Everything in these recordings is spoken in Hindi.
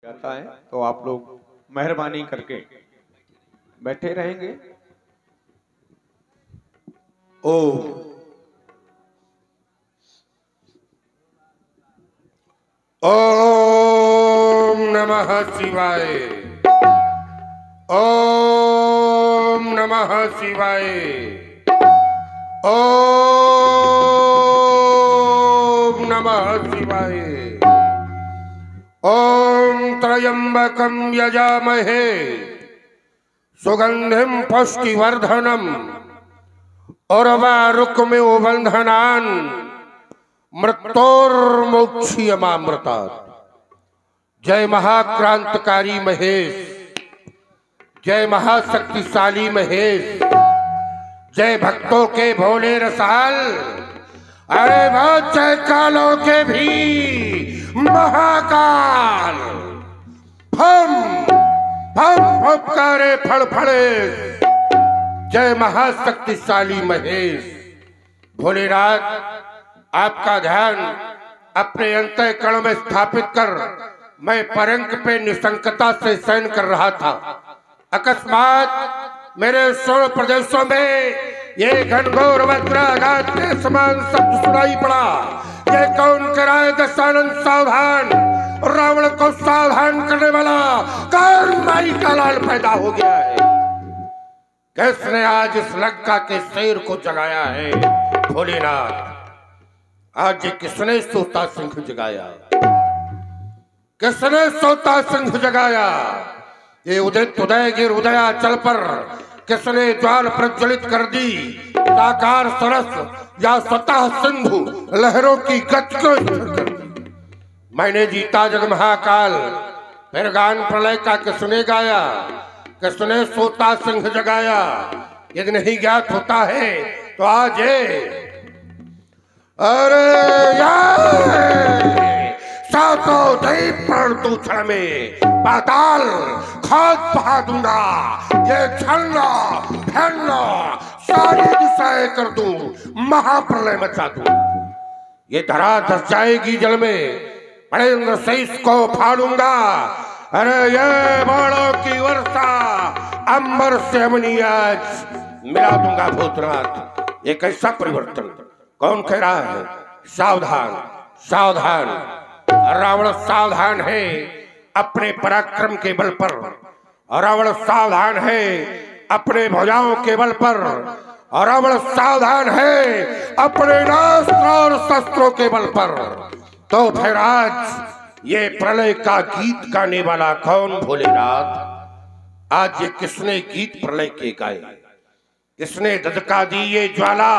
जाता है तो आप लोग मेहरबानी करके बैठे रहेंगे। ओम ओम नमः शिवाय। ओम नमः शिवाय। ओम नमः शिवाय। ओम त्र्यंबकं यजामहे सुगंधिं पुष्टिवर्धनम् उर्वारुकमिव बन्धनान् मृत्योर्मोक्षीयमामृतात्। जय महाक्रांतकारी महेश, जय महाशक्तिशाली महेश, जय भक्तों के भोले रसाल। अरे बहुत जय कालों के भी महाकाल। फम फम फुफकारे फड़फड़े। जय महाशक्तिशाली महेश। भोलेनाथ, आपका ध्यान अपने अंतःकरण में स्थापित कर मैं परंक पे निशंकता से शयन कर रहा था। अकस्मात मेरे सोलह प्रदेशों में ये घनघोर वज्राघात के समान शब्द सुनाई पड़ा। ये कौन कराए दशानन सावधान, रावण को सावधान करने वाला कौन माई का लाल पैदा हो गया है? किसने आज इस लंका के शेर को जगाया है? भोलेनाथ, आज किसने सोता सिंह जगाया? किसने सोता सिंह जगाया? ये उदित उदयगिर उदयाचल पर किसने ज्वाल प्रज्वलित कर दी? साकार सरस या स्वतः सिंधु लहरों की गति को स्थिर कर दी? मैंने जीता जग महाकाल, फिर गान प्रलय का किसने गाया? किसने सोता सिंह जगाया? यदि नहीं ज्ञात होता है तो आज अरे सातों दैव प्राण तू क्षण में पाताल खोद बहा दूंगा। ये छलना फैलना सारी दिशाएं कर दूं, महाप्रलय मचा दूंगा। ये धरा धस जाएगी जल में, पड़ेंद्र शेष को फाड़ूंगा। अरे ये बाणों की वर्षा अंबर से अमनी आज मिला दूंगा। भूतनाथ, ये कैसा परिवर्तन? कौन कह रहा है? सावधान सावधान। रावण सावधान है अपने पराक्रम के बल पर, रावण सावधान है अपने भुजाओं के बल पर, रावण सावधान है अपने नास्त्र और शस्त्रों के बल पर। तो फिर आज ये प्रलय का गीत गाने वाला कौन? भोलेनाथ, आज ये किसने गीत प्रलय के गाए? किसने धधका दी ये ज्वाला?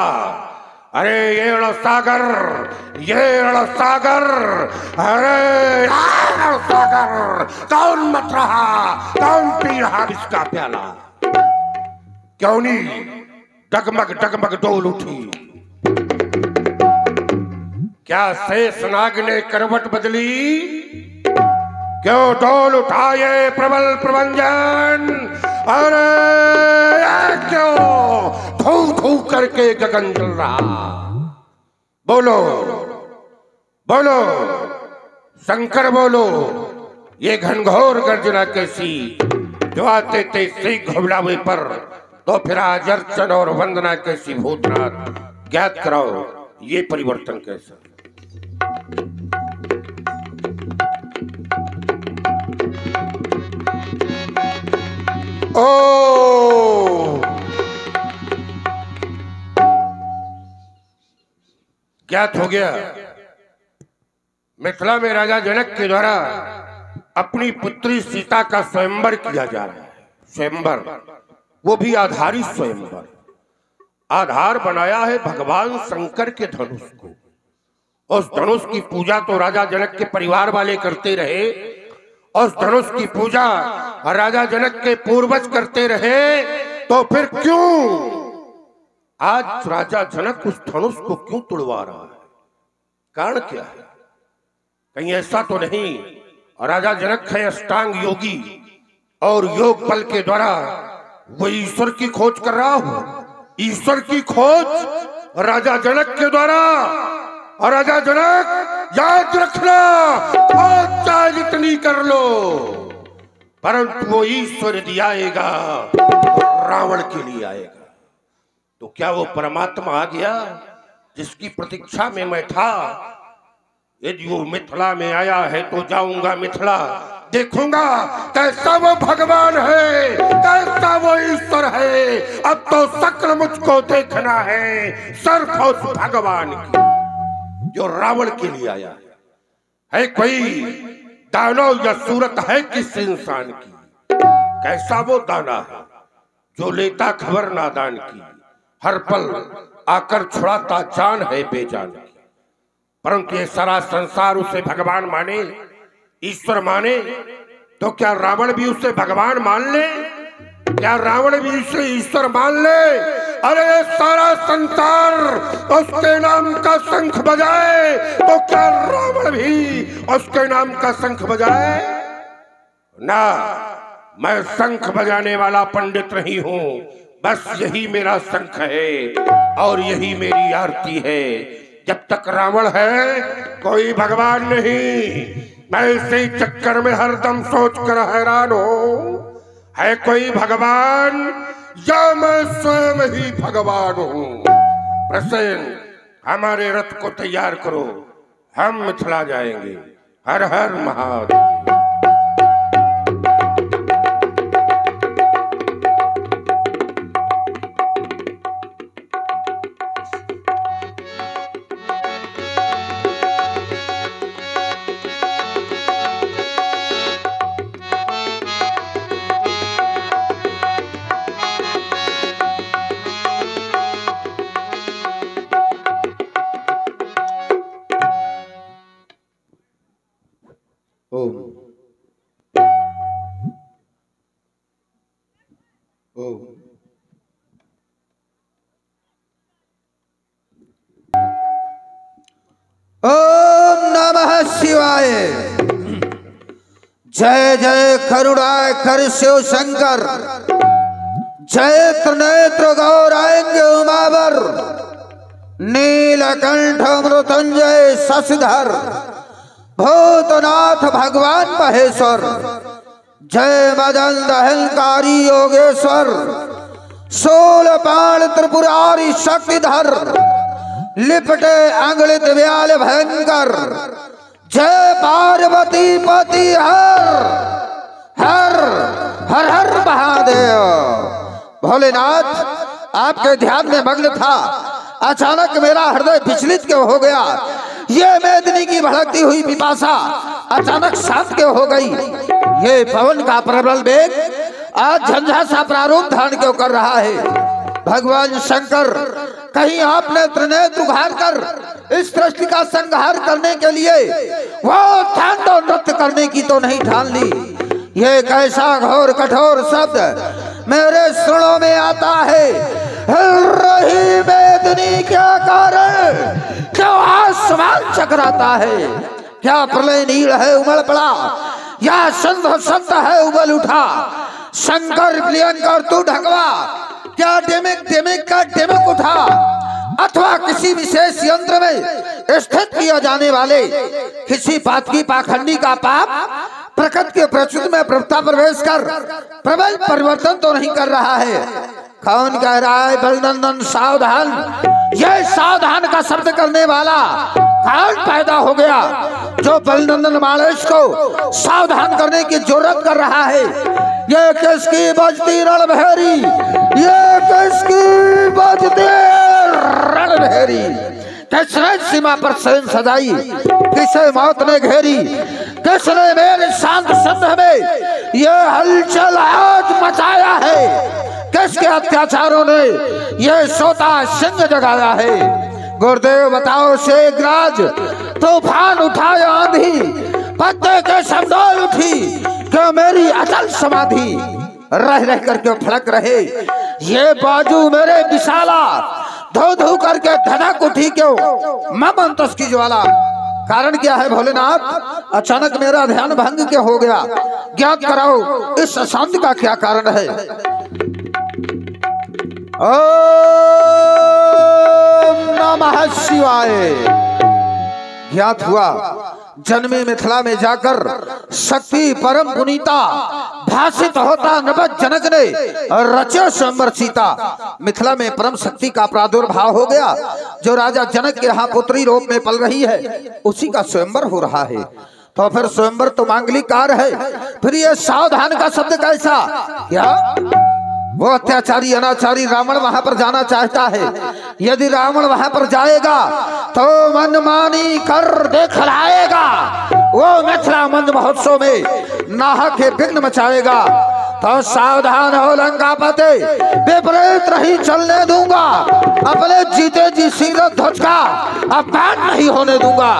अरे ये रणसागर, ये रणसागर, अरे रणसागर कौन मत रहा? कौन पी रहा इसका प्याला? क्यों नहीं डगमग डगमग डोल उठी? क्या शेषनाग ने करवट बदली? क्यों डोल उठाए प्रबल प्रभंजन? अरे क्यों धू धू करके गगन जल रहा? बोलो बोलो शंकर बोलो, ये घनघोर गर्जना कैसी? जो आते थे श्री घबरावे पर, तो फिर आज अर्चन और वंदना कैसी? भूतनाथ, ज्ञात कराओ ये परिवर्तन कैसा? ओ ज्ञात हो गया। मिथिला में राजा जनक के द्वारा अपनी पुत्री सीता का स्वयंवर किया जा रहा है। स्वयंवर, वो भी आधारित स्वयंवर। आधार बनाया है भगवान शंकर के धनुष को। उस धनुष की पूजा तो राजा जनक के परिवार वाले करते रहे, उस धनुष की पूजा राजा जनक के पूर्वज करते रहे, तो फिर क्यों आज राजा जनक उस धनुष को क्यों तुड़वा रहा है? कारण क्या है? कहीं ऐसा तो नहीं राजा जनक है अष्टांग योगी और योग बल के द्वारा वो ईश्वर की खोज कर रहा हो? ईश्वर की खोज राजा जनक के द्वारा और राजा जनक याद रखना, और चाहे जितनी कर लो, परंतु वो ईश्वर यदि आएगा तो रावण के लिए आएगा। तो क्या वो परमात्मा आ गया जिसकी प्रतीक्षा में मैं था? यदि वो मिथिला में आया है तो जाऊंगा मिथिला, देखूंगा कैसा वो भगवान है, कैसा वो ईश्वर है। अब तो शक्ल मुझको देखना है सिर्फ उस भगवान की जो रावण के लिए आया है। कोई दानव या सूरत है किस इंसान की? कैसा वो दाना है जो लेता खबर नादान की, हर पल आकर छुड़ाता जान है बेजान की। परंतु ये सारा संसार उसे भगवान माने, ईश्वर माने, तो क्या रावण भी उसे भगवान मान ले? क्या रावण भी उसे ईश्वर मान ले? अरे ये सारा संसार उसके नाम का शंख बजाए तो क्या रावण भी उसके नाम का शंख बजाए? ना, मैं शंख बजाने वाला पंडित नहीं हूं, बस यही मेरा शंख है और यही मेरी आरती है। जब तक रावण है कोई भगवान नहीं। मैं इसी चक्कर में हरदम सोचकर हैरान हूं, है कोई भगवान या मैं स्वयं ही भगवान हूं? प्रसेन, हमारे रथ को तैयार करो, हम मिथिला जाएंगे। हर हर महादेव। ओम नमः शिवाय। जय जय करुणाकर शिव शंकर, जय त्रिनेत्र गौरांग उमावर, नीलकंठ मृत्युंजय शशिधर, भूतनाथ भगवान महेश्वर, जय मदन अहंकारी योगेश्वर, शूलपाण त्रिपुरारी शक्तिधर, लिपटे अंगलित व्याल भयंकर, जय पार्वती पति हर हर हर हर महादेव। भोलेनाथ आपके ध्यान में मग्न था, अचानक मेरा हृदय विचलित क्यों हो गया? ये मेदिनी की भड़कती हुई पिपासा अचानक शांत क्यों हो गई? ये पवन का प्रबल वेग आज झंझा सा प्रारूप धारण क्यों कर रहा है? भगवान शंकर, कहीं आपने त्रिनेत्र उघार कर इस सृष्टि का संहार करने के लिए वो तांडव नृत्य करने की तो नहीं ठान ली? ये कैसा घोर कठोर शब्द मेरे सुनों में आता है? हिल रही मेदिनी क्या कारण? क्यों आसमान चकराता है? क्या प्रलय नील है उमड़ पड़ा, या संत संत है उबल उठा? शंकर प्रियंकर तू ढकवा, क्या डेमिक डेमिक का डेमिक उठा, अथवा किसी विशेष यंत्र में स्थित किया जाने वाले किसी बात की पाखंडी का पाप प्रकृति के प्रचुत में प्रभुता प्रवेश कर प्रबल परिवर्तन तो नहीं कर रहा है? कौन कह रहा है बलनंदन सावधान? यह सावधान का शब्द करने वाला कौन पैदा हो गया जो बलनंदन मानस को सावधान करने की जरूरत कर रहा है? ये किसकी बजती रणभेरी, ये किसकी बजती रणभेरी? किसने सीमा पर सेन सजाई, किसे मौत ने घेरी? किसने मेरे शांत संध में ये हलचल आज मचाया है? किसके अत्याचारों ने ये सोता सिंह जगाया है? गुरुदेव बताओ शेखराज, तूफान उठाया आंधी, पत्ते के शब्दों उठी, क्यों मेरी अचल समाधि रह रह कर क्यों फड़क रहे? ये बाजू मेरे विशाला धो धो करके धड़क उठी क्यों ममंतस की ज्वाला? कारण क्या है भोलेनाथ? अचानक मेरा ध्यान भंग क्यों हो गया? ज्ञात कराओ इस अशांति का क्या कारण है? ओम नमः शिवाय। ज्ञात हुआ। जन्मे मिथिला में जाकर शक्ति परम पुनीता भाषित होता नवद जनक ने रचे स्वयंवर सीता। मिथिला में परम शक्ति का प्रादुर्भाव हो गया। जो राजा जनक के यहाँ पुत्री रूप में पल रही है उसी का स्वयंवर हो रहा है। तो फिर स्वयंवर तो मांगलिक कार्य है, फिर ये सावधान का शब्द कैसा? क्या वो अत्याचारी अनाचारी रावण वहां पर जाना चाहता है? यदि रावण वहां पर जाएगा तो मनमानी कर दिखलाएगा। वो मिथिला मंद महोत्सव में नाहक के विघ्न मचाएगा। तो सावधान हो लंकापति, विपरीत नहीं चलने दूंगा। अपने जीते जी सिर ध्वज का अपमान नहीं होने दूंगा।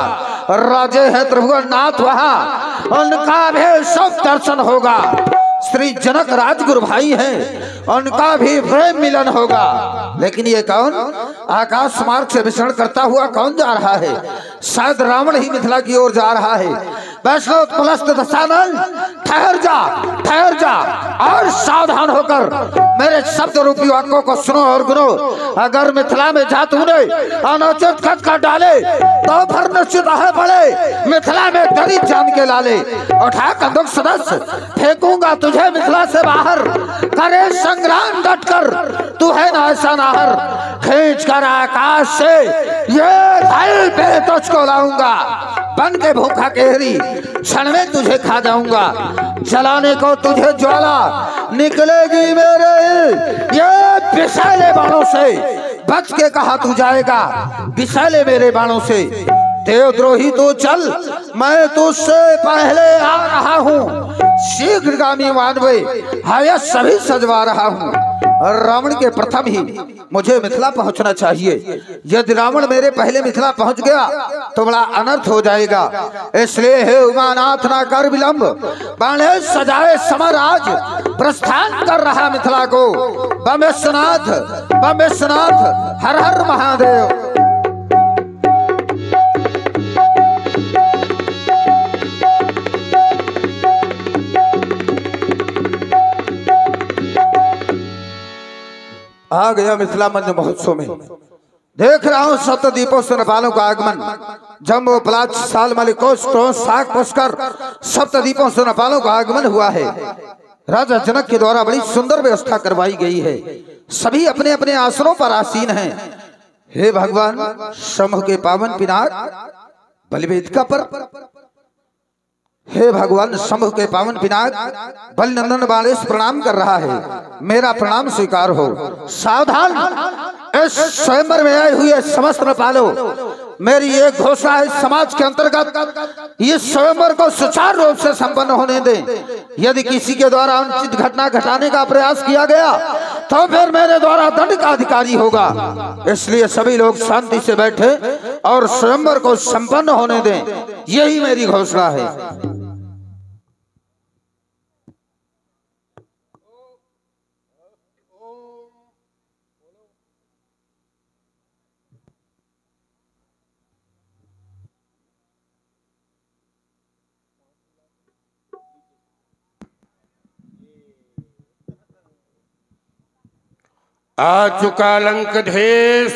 राजे हैं त्रिभुवन नाथ, वहां उनका भी सब दर्शन होगा। श्री जनक राजगुरु भाई हैं, उनका भी प्रेम मिलन होगा। लेकिन ये कौन आकाश मार्ग से विचरण करता हुआ कौन जा रहा है? शायद रावण ही मिथिला की ओर जा रहा है। वैष्णव पुलस्त दशानन, ठहर जा, ठहर जा और सावधान होकर मेरे शब्द रूपी वाक्यों को सुनो और गुनो। अगर मिथिला में जा तूने अनुचित खत कर डाले तो फिर निश्चित है पड़े मिथिला में गरीब जान के लाले। उठा कंदुक सदस्य फेंकूंगा तुझे मिथिला से बाहर। करे संग्राम डटकर, तू है ना ऐसा नाहर। खींच कर आकाश से ये धल पे तुझको लाऊंगा। बन के भूखा केहरी क्षण में तुझे खा जाऊंगा। जलाने को तुझे ज्वाला निकलेगी मेरे ये विषैले बाणों से। बच के कहा तू जाएगा विषैले मेरे बाणों से। देवद्रोही तो चल, मैं तुझसे पहले आ रहा हूँ। शीघ्रगामी मानवे हया सभी सजवा रहा हूँ। रावण के प्रथम ही मुझे मिथिला पहुंचना चाहिए। यदि रावण मेरे पहले मिथिला पहुंच गया तो बड़ा अनर्थ हो जाएगा। इसलिए हे उमानाथ ना कर विलंब, बाणे सजाए समर आज। प्रस्थान कर रहा मिथिला को बमेश्वरनाथ, बमेश्वरनाथ हर हर महादेव। आ गया मिथिला मंच महोत्सव में। देख रहा हूँ सप्तद्वीपों से नेपालों का आगमन। जम्बो पलाच साल मलिकोश टोंस साग पुष्कर सप्तद्वीपों से नेपालों का आगमन हुआ है। राजा जनक के द्वारा बड़ी सुंदर व्यवस्था करवाई गई है। सभी अपने अपने आसनों पर आसीन हैं। हे भगवान, शंभु के पावन पिनाक बलिवेदिका पर, हे भगवान शंभु के पावन पिनाक बल नंदन बालेश प्रणाम कर रहा है। मेरा प्रणाम स्वीकार हो। सावधान, इस स्वयंवर में आए हुए समस्त नेपालो, मेरी एक घोषणा है समाज के अंतर्गत इस स्वयंवर को सुचारू रूप से संपन्न होने दें। यदि किसी के द्वारा अनुचित घटना घटाने का प्रयास किया गया तो फिर मेरे द्वारा दंड का अधिकारी होगा। इसलिए सभी लोग शांति से बैठे और स्वयंवर को संपन्न होने दें, यही मेरी घोषणा है। आ चुका लंकधेश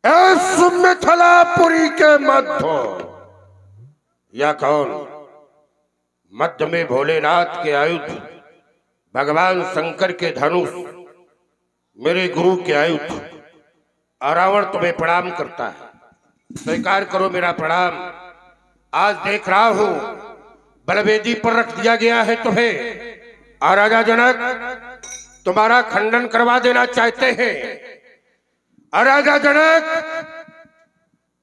इस मिथिलापुरी के मध्य। या कौन? मध्य में भोलेनाथ के आयुध, भगवान शंकर के धनुष, मेरे गुरु के आयुध। रावण तुम्हें प्रणाम करता है, स्वीकार करो मेरा प्रणाम। आज देख रहा हूं बलवेदी पर रख दिया गया है तुम्हें। राजा जनक तुम्हारा खंडन करवा देना चाहते हैं। राजा जनक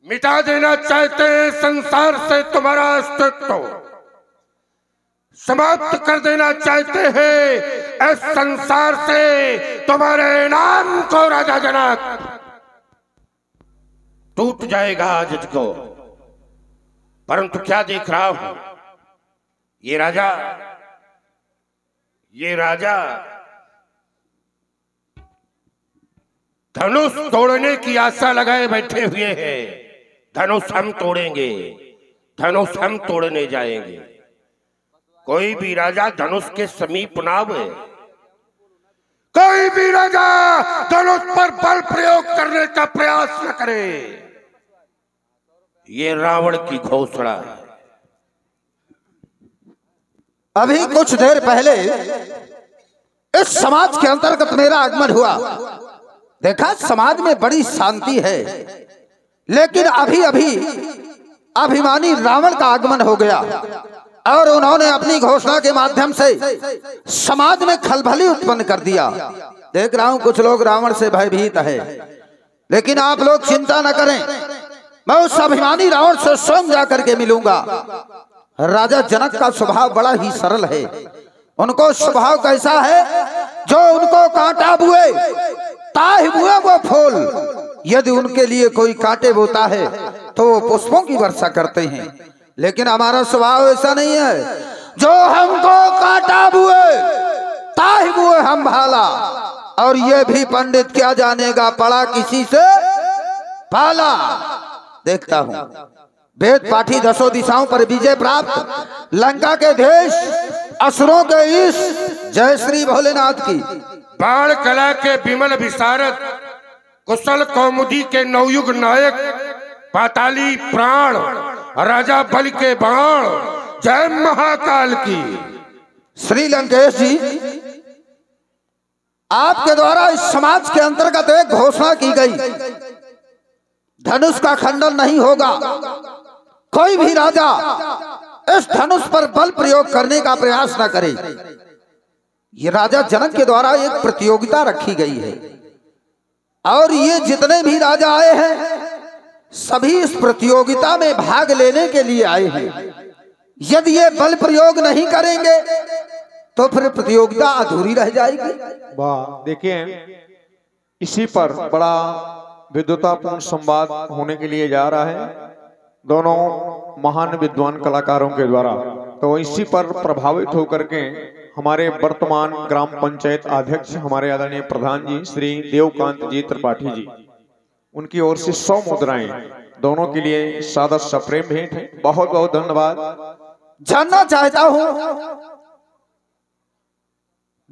मिटा देना चाहते हैं संसार से तुम्हारा अस्तित्व, समाप्त कर देना चाहते हैं इस संसार से तुम्हारे नाम को। राजा जनक टूट जाएगा आज को। परंतु क्या देख रहा हूं, ये राजा धनुष तोड़ने की आशा लगाए बैठे हुए हैं। धनुष हम तोड़ेंगे, धनुष हम तोड़ने जाएंगे। कोई भी राजा धनुष के समीप ना आवे, कोई भी राजा धनुष पर बल प्रयोग करने का प्रयास न करे। ये रावण की घोषणा है। अभी कुछ देर पहले इस समाज के अंतर्गत मेरा आगमन हुआ। देखा समाज में बड़ी शांति है, लेकिन अभी अभी अभिमानी रावण का आगमन हो गया और उन्होंने अपनी घोषणा के माध्यम से समाज में खलबली उत्पन्न कर दिया। देख रहा हूं कुछ लोग रावण से भयभीत है, लेकिन आप लोग चिंता न करें, मैं उस अभिमानी रावण से स्वयं जाकर के मिलूंगा। राजा जनक का स्वभाव बड़ा ही सरल है। उनको स्वभाव कैसा है, जो उनको कांटा बुए ताहि बुए वो फूल। यदि उनके लिए कोई कांटे बोता है तो वो पुष्पों की वर्षा करते हैं, लेकिन हमारा स्वभाव ऐसा नहीं है। जो हमको कांटा बुए ताहि बुए हम भाला, और ये भी पंडित क्या जानेगा पड़ा किसी से पाला। देखता हूं वेद पाठी दसों दिशाओं पर विजय प्राप्त, लंका के देश असुरों के ईश, जय श्री भोलेनाथ की। बाण कला के विमल विशारद, कुशल कौमुदी के नवयुग नायक, पाताली प्राण, राजा बल के बाण, जय महाकाल की। श्री लंकेश जी, आपके द्वारा इस समाज के अंतर्गत एक घोषणा की गई, धनुष का खंडन नहीं होगा। कोई भी राजा इस धनुष पर बल प्रयोग करने का प्रयास न करे। ये राजा जनक के द्वारा एक प्रतियोगिता रखी गई है, और ये जितने भी राजा आए हैं सभी इस प्रतियोगिता में भाग लेने के लिए आए हैं। यदि ये बल प्रयोग नहीं करेंगे तो फिर प्रतियोगिता अधूरी रह जाएगी। वाह, देखिए इसी पर बड़ा विद्वतापूर्ण संवाद होने के लिए जा रहा है दोनों महान विद्वान कलाकारों के द्वारा। तो इसी पर प्रभावित होकर के हमारे वर्तमान ग्राम पंचायत अध्यक्ष हमारे आदरणीय प्रधान जी श्री देवकांत जी त्रिपाठी जी, उनकी ओर से 100 मुद्राएं दोनों के लिए सादर सप्रेम भेंट है। बहुत बहुत धन्यवाद। जानना चाहता हूं,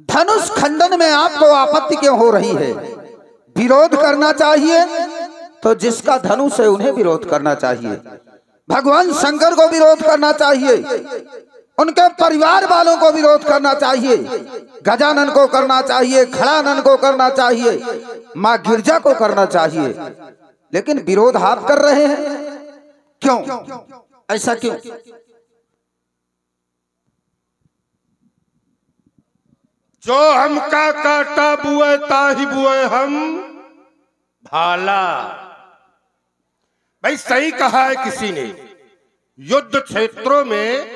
धनुष खंडन में आपको आपत्ति क्यों हो रही है? विरोध करना चाहिए तो जिसका धनुष है उन्हें विरोध करना चाहिए। भगवान शंकर को विरोध करना चाहिए, उनके परिवार वालों को विरोध करना चाहिए, गजानन को करना चाहिए, खड़ानन को करना चाहिए, माँ गिरजा को करना चाहिए, लेकिन विरोध आप कर रहे हैं क्यों? ऐसा क्यों? जो हमका काटा बुए ताहि बुए हम भाला। भाई सही कहा है किसी ने, युद्ध क्षेत्रों में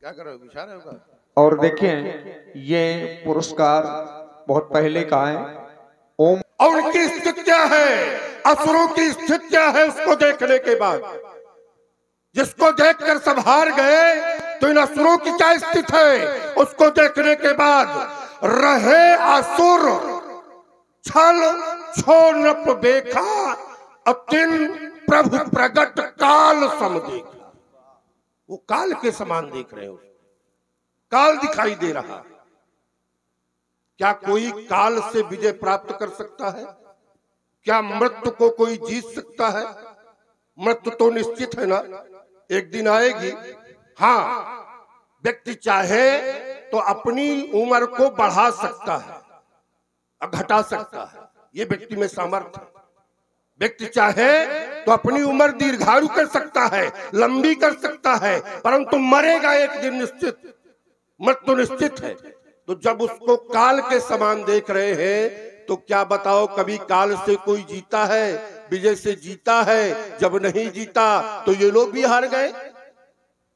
क्या करोगे, इशारा होगा। और देखें ये पुरस्कार बहुत पहले का है। ओम, और उनकी स्थिति क्या है, असुरों की स्थिति क्या है, उसको देखने के बाद जिसको देखकर सब हार गए, तो इन असुरों की क्या स्थिति है उसको देखने के बाद रहे असुर छल छो नप देखा, अतिन प्रभु प्रगट काल सम देखा। वो काल के समान देख रहे हो, काल दिखाई दे रहा। क्या कोई काल से विजय प्राप्त कर सकता है? क्या मृत्यु को कोई जीत सकता है? मृत्यु तो निश्चित है ना, एक दिन आएगी। हाँ, व्यक्ति चाहे तो अपनी उम्र को बढ़ा सकता है और घटा सकता है, ये व्यक्ति में सामर्थ्य है। व्यक्ति चाहे तो अपनी उम्र दीर्घायु कर सकता है, लंबी कर सकता है, परंतु मरेगा एक दिन निश्चित, मृत्यु निश्चित है। तो जब उसको काल के समान देख रहे हैं तो क्या बताओ, कभी काल से कोई जीता है, विजय से जीता है? जब नहीं जीता तो ये लोग भी हार गए,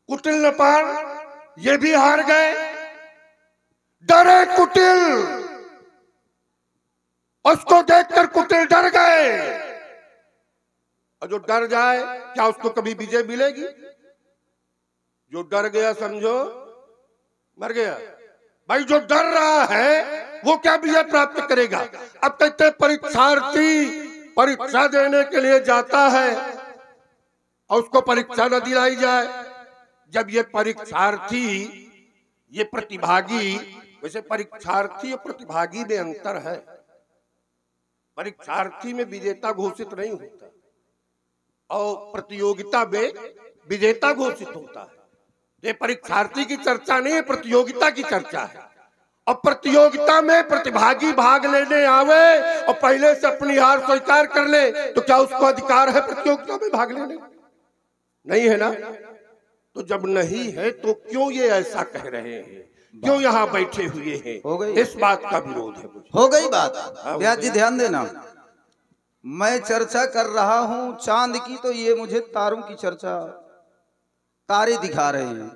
कुटिल नपाल ये भी हार गए। डरे कुटिल, उसको देखकर कुटिल डर गए। और जो डर जाए क्या उसको कभी विजय मिलेगी? जो डर गया समझो मर गया। भाई जो डर रहा है वो क्या विजय प्राप्त करेगा? अब कहते परीक्षार्थी परीक्षा देने के लिए जाता है और उसको परीक्षा न दिलाई जाए। जब ये परीक्षार्थी, ये प्रतिभागी, वैसे परीक्षार्थी और प्रतिभागी में अंतर है। परीक्षार्थी में विजेता घोषित नहीं होता और प्रतियोगिता में विजेता घोषित होता है। ये परीक्षार्थी की चर्चा नहीं है, प्रतियोगिता की चर्चा है। और प्रतियोगिता में प्रतिभागी भाग लेने आवे और पहले से अपनी हार स्वीकार कर ले तो क्या उसको अधिकार है प्रतियोगिता में भाग लेने? नहीं है ना। तो जब नहीं है तो क्यों ये ऐसा कह रहे हैं, क्यों यहाँ बैठे हुए हैं? हो गई इस बात का विरोध है मुझे। हो गई बात। ब्यास जी ध्यान देना, मैं चर्चा कर रहा हूं चांद की, तो ये मुझे तारों की चर्चा, तारे दिखा रहे हैं।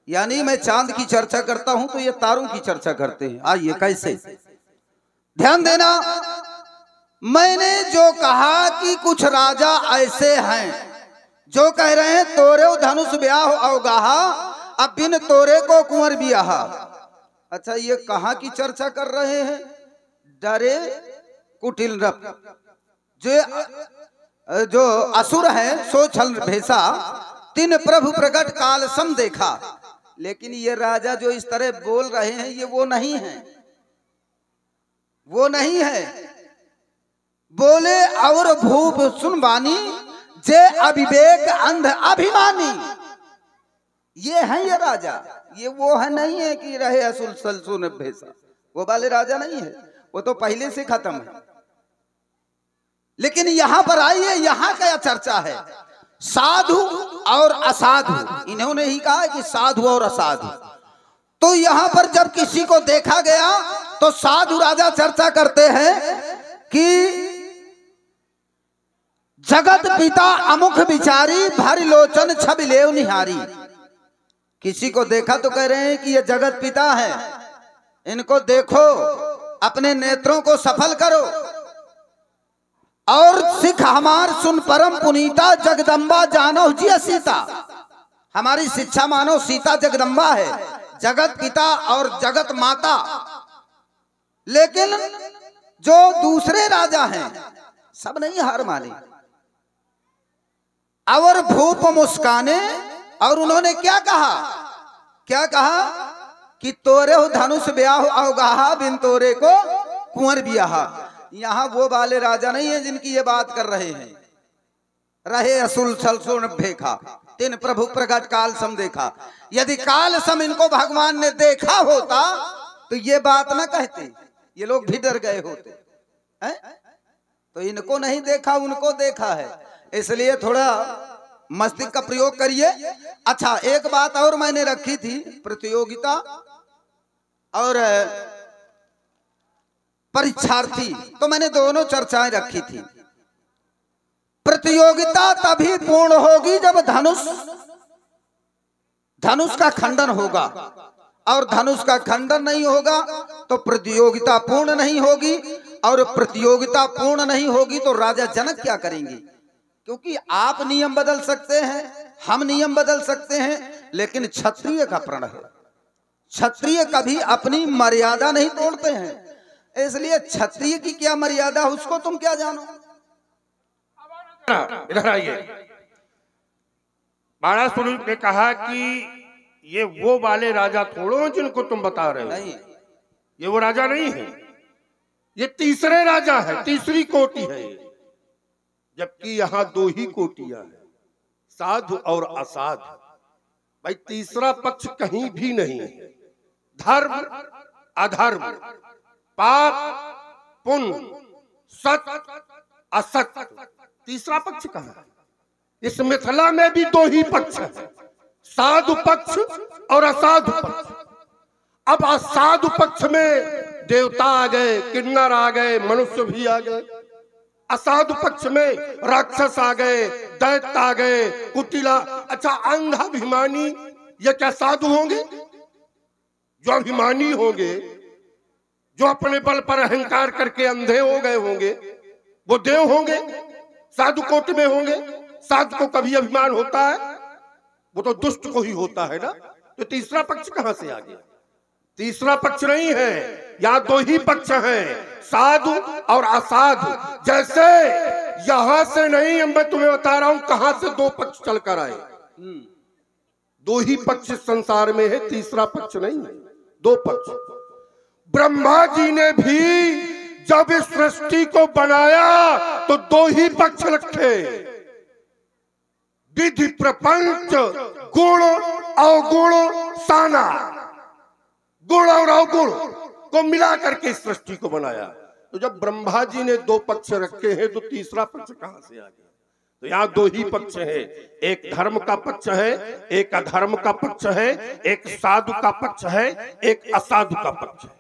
यानी मैं चांद की चर्चा करता हूं तो ये तारों की चर्चा करते हैं। आइए कैसे, ध्यान देना। मैंने जो कहा कि कुछ राजा ऐसे हैं जो कह रहे हैं तोरे धनुष ब्याह अवगाहा, अब बिन तोरे को कुंवर बियाहा। अच्छा, ये कहाँ की चर्चा कर रहे हैं? डरे कुटिल नृप, जो असुर है सो छल भेसा, तीन प्रभु प्रकट काल सम देखा। लेकिन ये राजा जो इस तरह बोल रहे हैं ये वो नहीं है, वो नहीं है। बोले और भूप सुन बानी, जे अविवेक अंध अभिमानी। ये है ये राजा, ये वो है नहीं है कि रहे असुर सलसुन भेसा, वो वाले राजा नहीं है, वो तो पहले से खत्म है। लेकिन यहां पर आइए, यहां क्या चर्चा है? साधु और असाधु, इन्होंने ही कहा कि साधु और असाधु। तो यहां पर जब किसी को देखा गया तो साधु राजा चर्चा करते हैं कि जगत पिता अमुख विचारी, भर लोचन छवि लेव निहारी। किसी को देखा तो कह रहे हैं कि ये जगत पिता है, इनको देखो, अपने नेत्रों को सफल करो। और सिख हमार सुन परम पुनीता, जगदम्बा जानो जी सीता। हमारी शिक्षा मानो सीता जगदम्बा है, जगत पिता और जगत माता। लेकिन जो दूसरे राजा हैं सब नहीं हार मानी। और भूप मुस्काने, और उन्होंने क्या कहा? क्या कहा कि तोरे हो धनुष ब्याह अवगाहा, बिन तोरे को कुंवर बियाहा। यहाँ वो वाले राजा नहीं है जिनकी ये बात कर रहे हैं। रहे असुल सलसुन भेखा, तीन प्रभु प्रकट काल सम देखा। यदि काल सम इनको भगवान ने देखा होता तो ये बात ना कहते, ये लोग भी डर गए होते हैं। तो इनको नहीं देखा, उनको देखा है, इसलिए थोड़ा मस्तिष्क का प्रयोग करिए। अच्छा, एक बात और मैंने रखी थी, प्रतियोगिता और परीक्षार्थी, तो मैंने दोनों चर्चाएं रखी थी। प्रतियोगिता तभी पूर्ण होगी जब धनुष का खंडन होगा, और धनुष का खंडन नहीं होगा तो प्रतियोगिता पूर्ण नहीं होगी, और प्रतियोगिता पूर्ण नहीं होगी तो राजा जनक क्या करेंगे? क्योंकि आप नियम बदल सकते हैं, हम नियम बदल सकते हैं, लेकिन क्षत्रिय का प्रण है, क्षत्रिय कभी अपनी मर्यादा नहीं तोड़ते हैं। इसलिए क्षत्रिय की क्या मर्यादा, उसको तुम क्या जानो। इधर आइए। बाणासुर ने कहा कि ये वो वाले राजा थोड़ो जिनको तुम बता रहे हो, नहीं, ये वो राजा नहीं है, ये तीसरे राजा है, तीसरी कोटि है। जबकि यहाँ दो ही कोटियां हैं, साधु और असाधु। भाई तीसरा पक्ष कहीं भी नहीं है। धर्म अधर्म, पाप पुण्य, सत्य असत्य, तीसरा पक्ष कहाँ है? इस मिथिला में भी दो ही पक्ष है, साधु पक्ष और असाधु पक्ष। अब असाधु पक्ष में देवता आ गए, किन्नर आ गए, मनुष्य भी आ गए। असाधु पक्ष में राक्षस आ गए, दैत्य आ गए, कुटिला। अच्छा, अंधाभिमानी ये क्या साधु होंगे? जो अभिमानी होंगे, जो अपने बल पर अहंकार करके अंधे हो गए होंगे, वो देव होंगे, साधु कोटि में होंगे। साधु को कभी अभिमान होता है? वो तो दुष्ट को ही होता है ना। तो तीसरा पक्ष कहां से आ गया? तीसरा पक्ष नहीं है, यहाँ दो ही पक्ष हैं, साधु और असाधु। जैसे यहां से नहीं, मैं तुम्हें बता रहा हूं कहां से दो पक्ष चलकर आए। दो ही पक्ष संसार में है, तीसरा पक्ष नहीं है, दो पक्ष। ब्रह्मा जी ने भी जब इस सृष्टि को बनाया तो दो ही पक्ष रखे। विधि प्रपंच गुण अवगुण साना, गुण और अवगुण को मिला करके इस सृष्टि को बनाया। तो जब ब्रह्मा जी ने दो पक्ष रखे हैं तो तीसरा पक्ष कहां से आ गया? तो यहाँ दो ही पक्ष है, एक धर्म का पक्ष है, एक अधर्म का पक्ष है, एक साधु का पक्ष है, एक असाधु का पक्ष है।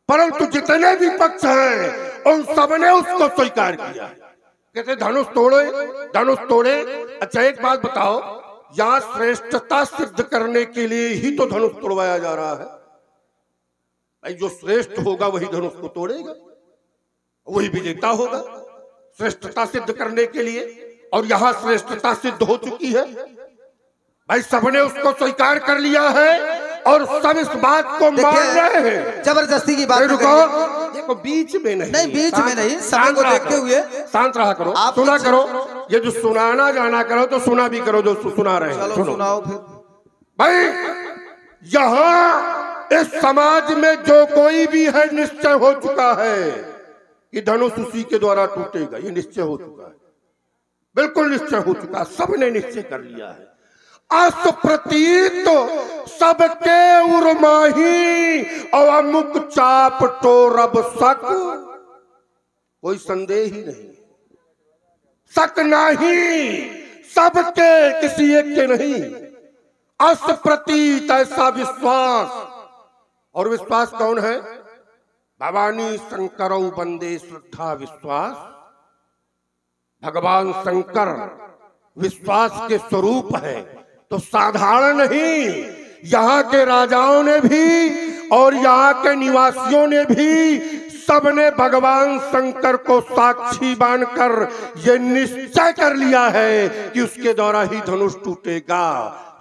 परंतु जितने भी पक्ष हैं उन सबने उसको स्वीकार किया है। कहते धनुष तोड़े, धनुष तोड़े। अच्छा एक बात बताओ, यहाँ श्रेष्ठता सिद्ध करने के लिए ही तो धनुष तोड़वाया जा रहा है। भाई जो श्रेष्ठ होगा वही धनुष को तोड़ेगा, वही विजेता होगा श्रेष्ठता सिद्ध करने के लिए। और यहाँ श्रेष्ठता सिद्ध हो चुकी है भाई, सबने उसको स्वीकार कर लिया है और सब इस बात को मान रहे हैं। जबरदस्ती की बात देखो बीच में नहीं, बीच में नहीं, समय को देखते हुए शांत रहा करो, सुना करो। ये जो सुनाना जाना करो तो सुना भी करो, जो सुना रहे हैं सुनाओ फिर। भाई यहाँ इस समाज में जो कोई भी है निश्चय हो चुका है कि धनुष उसी के द्वारा टूटेगा। ये निश्चय हो चुका है, बिल्कुल निश्चय हो चुका, सबने निश्चय कर लिया है। असप्रतीत सबके उर्माही और अमुक चाप टोरब सक, कोई संदेह ही नहीं, शक नहीं, सबके किसी एक के नहीं। असप्रतीत ऐसा विश्वास, और विश्वास कौन है? भवानी शंकरौ बंदे श्रद्धा विश्वास। भगवान शंकर विश्वास के स्वरूप है। तो साधारण नहीं, यहाँ के राजाओं ने भी और यहाँ के निवासियों ने भी सबने भगवान शंकर को साक्षी मानकर ये निश्चय कर लिया है कि उसके द्वारा ही धनुष टूटेगा।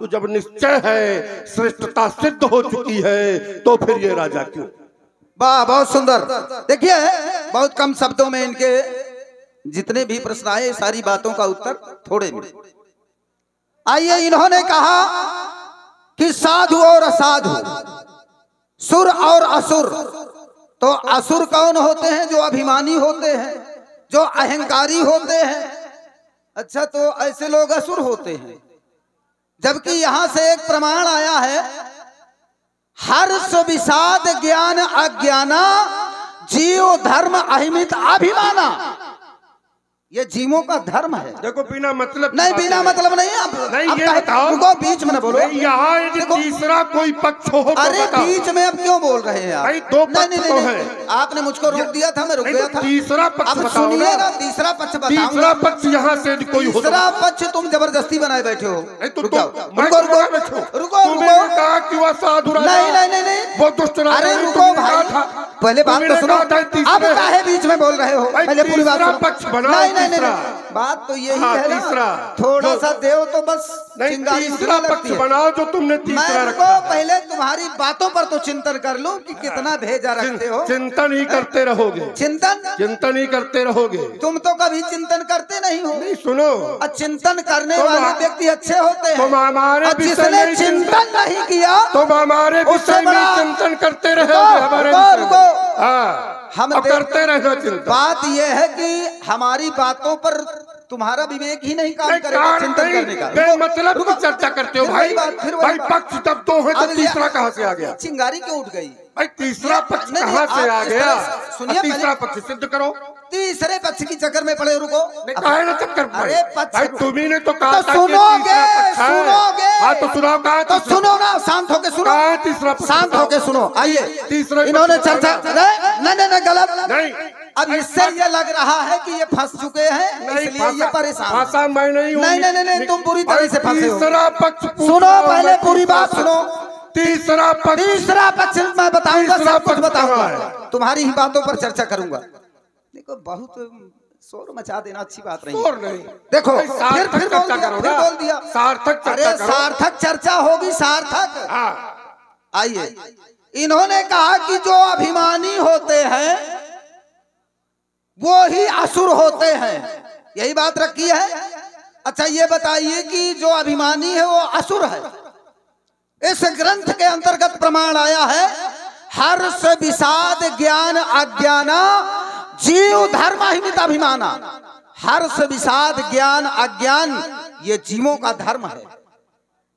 तो जब निश्चय है, श्रेष्ठता सिद्ध हो चुकी है, तो फिर ये राजा क्यों? वाह, बहुत सुंदर। देखिए बहुत कम शब्दों में इनके जितने भी प्रश्न आए सारी बातों का उत्तर थोड़े में। आइए, इन्होंने कहा कि साधु और असाधु, सुर और असुर। तो असुर कौन होते हैं? जो अभिमानी होते हैं, जो अहंकारी होते हैं। अच्छा, तो ऐसे लोग असुर होते हैं। जबकि यहां से एक प्रमाण आया है, हर्ष विषाद ज्ञान अज्ञाना जीव धर्म अहिमित अभिमाना। ये जीवों का धर्म है। देखो बिना मतलब नहीं, बिना मतलब नहीं। आप नहीं, ये बताओ, रुको, बीच में न बोलो। यहाँ तीसरा कोई पक्ष हो तो अरे बीच में अब क्यों बोल रहे हैं आप? भाई दो पक्ष तो है। आपने मुझको रोक दिया था, मैं रुक गया था। तीसरा पक्ष अब सुनिए ना, तीसरा पक्ष बताऊंगा। तीसरा पक्ष यहाँ से कोई हो? तीसरा पक्ष तुम जबरदस्ती बनाए बैठे हो। रुको रुको, नहीं, वो दुष्ट। अरे रुको भाई, पहले बात तो सुनो। अब काहे बीच में बोल रहे हो? पहले पूरी बात सुनो। नहीं, बात तो यही है ना, थोड़ा सा देव तो बस तीसरा पक्ष बनाओ जो तुमने तीसरा रखा। पहले तुम्हारी बातों पर तो चिंतन कर लो कि कितना भेजा रखते हो। चिंतन ही करते रहोगे, चिंतन ही करते रहोगे। तुम तो कभी चिंतन करते नहीं हो। नहीं, सुनो, चिंतन करने वाले व्यक्ति अच्छे होते हैं। तुम हमारे जिसने चिंतन नहीं किया तुम हमारे विषय में चिंतन करते रहे। हम करते रहो चिंतन। बात यह है कि हमारी बातों पर तुम्हारा विवेक ही नहीं काम करेगा चिंतन करने का। मतलब की चर्चा करते हो भाई। भाई पक्ष जब दो है तो तीसरा कहाँ से आ गया? चिंगारी क्यों उठ गई? भाई तीसरा पक्ष कहाँ से आ गया? सुनिए, तीसरा पक्ष सिद्ध करो। तीसरे पक्ष की चक्कर में पड़े। रुको, काहे ना चक्कर? अरे भाई तुम्ही ने तो कहा था सुनोगे। हाँ तो सुनाओ, कहा तो सुनो ना, शांत होके सुनो। तीसरा शांत होके सुनो। आइए, तीसरा इन्होंने चर्चा नहीं, गलत नहीं। अब इससे ये लग रहा है कि ये फंस चुके हैं, इसलिए ये परेशान। मैं नहीं, तुम पूरी तरह से फंसे हो। तीसरा पक्ष सुनो, पहले पूरी बात सुनो। तीसरा पक्ष मैं बताऊंगा, सब कुछ बताऊंगा, तुम्हारी ही बातों पर चर्चा करूंगा। देखो बहुत शोर मचा देना अच्छी बात नहीं। देखो फिर बोल दिया सार्थक। अरे सार्थक चर्चा होगी, सार्थक। आइए, इन्होंने कहा कि जो अभिमानी होते हैं वो ही असुर होते हैं, यही बात रखी है। अच्छा ये बताइए कि जो अभिमानी है वो असुर है। इस ग्रंथ के अंतर्गत प्रमाण आया है, हर्ष विषाद ज्ञान अज्ञाना जीव धर्म अहिमित अभिमाना। हर्ष विषाद ज्ञान अज्ञान ये जीवों का धर्म है,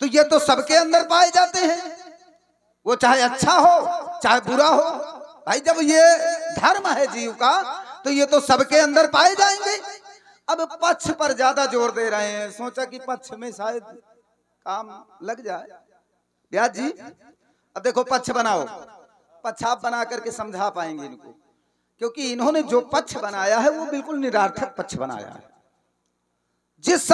तो ये तो सबके अंदर पाए जाते हैं, वो चाहे अच्छा हो चाहे बुरा हो। भाई जब ये धर्म है जीव का तो ये तो सबके अंदर पाए जाएंगे। अब पक्ष पर ज्यादा जोर दे रहे हैं, सोचा कि पक्ष में शायद काम लग जाए। व्यास जी अब देखो पक्ष बनाओ, पक्ष आप बना करके समझा पाएंगे इनको, क्योंकि इन्होंने जो पक्ष बनाया है वो बिल्कुल निरार्थक पक्ष बनाया है। जिस